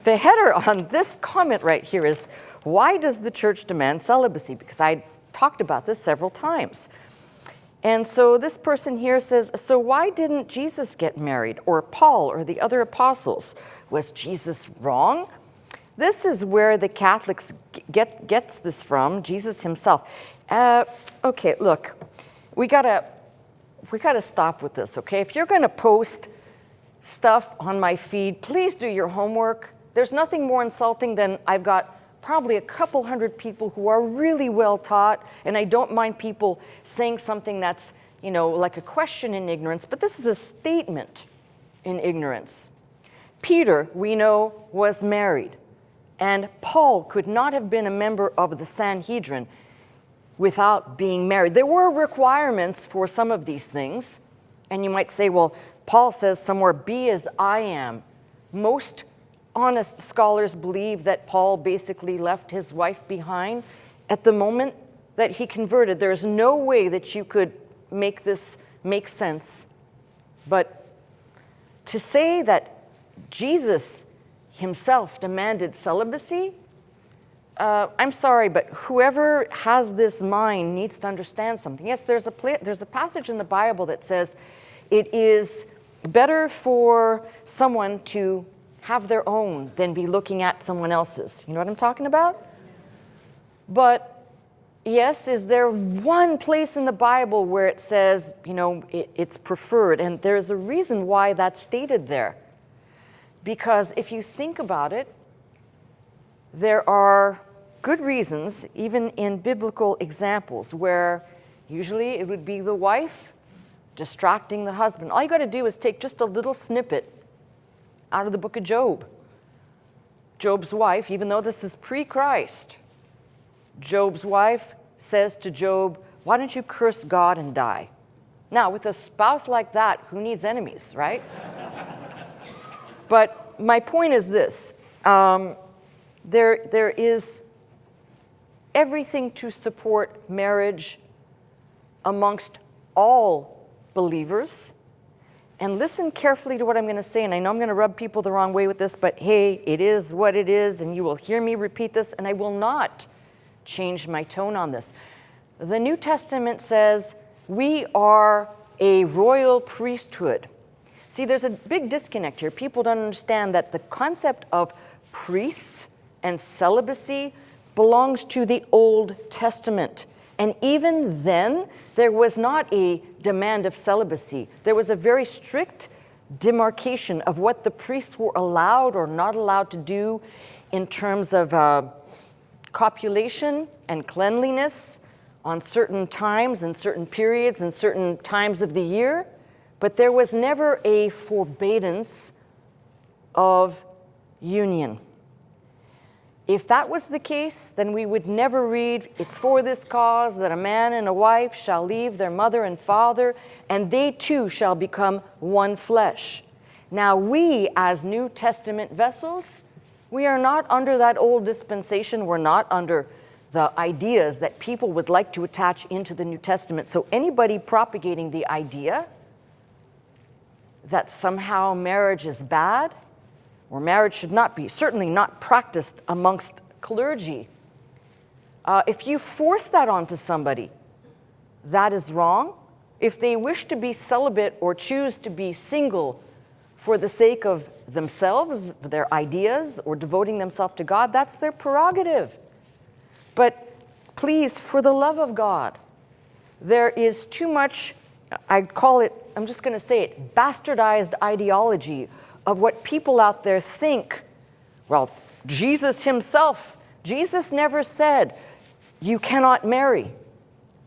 the header on this comment right here is, why does the church demand celibacy? Because I talked about this several times. And so this person here says, so why didn't Jesus get married, or Paul, or the other apostles? Was Jesus wrong? This is where the Catholics gets this from, Jesus himself. Okay, look, we gotta stop with this, okay? If you're gonna post stuff on my feed, please do your homework. There's nothing more insulting than I've got probably a couple hundred people who are really well taught, and I don't mind people saying something that's, you know, like a question in ignorance, but this is a statement in ignorance. Peter, we know, was married, and Paul could not have been a member of the Sanhedrin without being married. There were requirements for some of these things, and you might say, well, Paul says somewhere, be as I am. Most honest scholars believe that Paul basically left his wife behind at the moment that he converted. There's no way that you could make this make sense. But to say that Jesus himself demanded celibacy, I'm sorry, but whoever has this mind needs to understand something. Yes, there's a passage in the Bible that says it is better for someone to have their own than be looking at someone else's. You know what I'm talking about? But yes, is there one place in the Bible where it says, you know, it's preferred? And there's a reason why that's stated there. Because if you think about it, there are good reasons, even in biblical examples, where usually it would be the wife distracting the husband. All you got to do is take just a little snippet out of the book of Job. Job's wife, even though this is pre-Christ, Job's wife says to Job, why don't you curse God and die? Now, with a spouse like that, who needs enemies, right? But my point is this. There is everything to support marriage amongst all believers. And listen carefully to what I'm going to say, and I know I'm going to rub people the wrong way with this, but hey, it is what it is, and you will hear me repeat this, and I will not change my tone on this. The New Testament says we are a royal priesthood. See, there's a big disconnect here. People don't understand that the concept of priests and celibacy belongs to the Old Testament. And even then, there was not a demand of celibacy. There was a very strict demarcation of what the priests were allowed or not allowed to do in terms of copulation and cleanliness on certain times and certain periods and certain times of the year. But there was never a forbiddance of union. If that was the case, then we would never read, it's for this cause that a man and a wife shall leave their mother and father, and they too shall become one flesh. Now we, as New Testament vessels, we are not under that old dispensation. We're not under the ideas that people would like to attach into the New Testament. So anybody propagating the idea that somehow marriage is bad, or marriage should not be, certainly not practiced amongst clergy. If you force that onto somebody, that is wrong. If they wish to be celibate or choose to be single for the sake of themselves, their ideas, or devoting themselves to God, that's their prerogative. But please, for the love of God, there is too much, I call it, I'm just going to say it, bastardized ideology of what people out there think. Well, Jesus himself, Jesus never said, you cannot marry.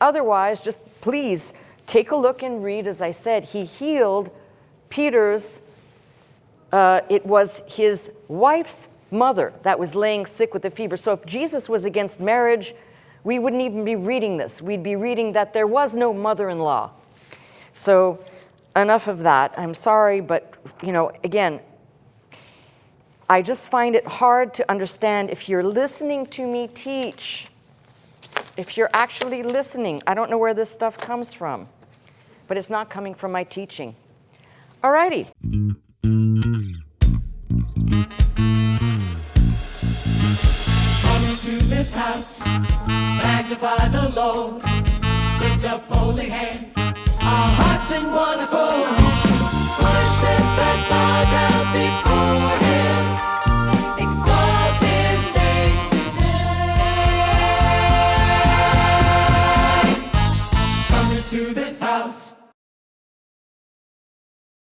Otherwise, just please take a look and read, as I said, he healed Peter's, it was his wife's mother that was laying sick with a fever. So if Jesus was against marriage, we wouldn't even be reading this. We'd be reading that there was no mother-in-law. So enough of that. I'm sorry, but, you know, again, I just find it hard to understand if you're listening to me teach, if you're actually listening. I don't know where this stuff comes from, but it's not coming from my teaching. All righty. this house, magnify the Lord, lift up holy hands, our hearts in one accord, worship and bow down before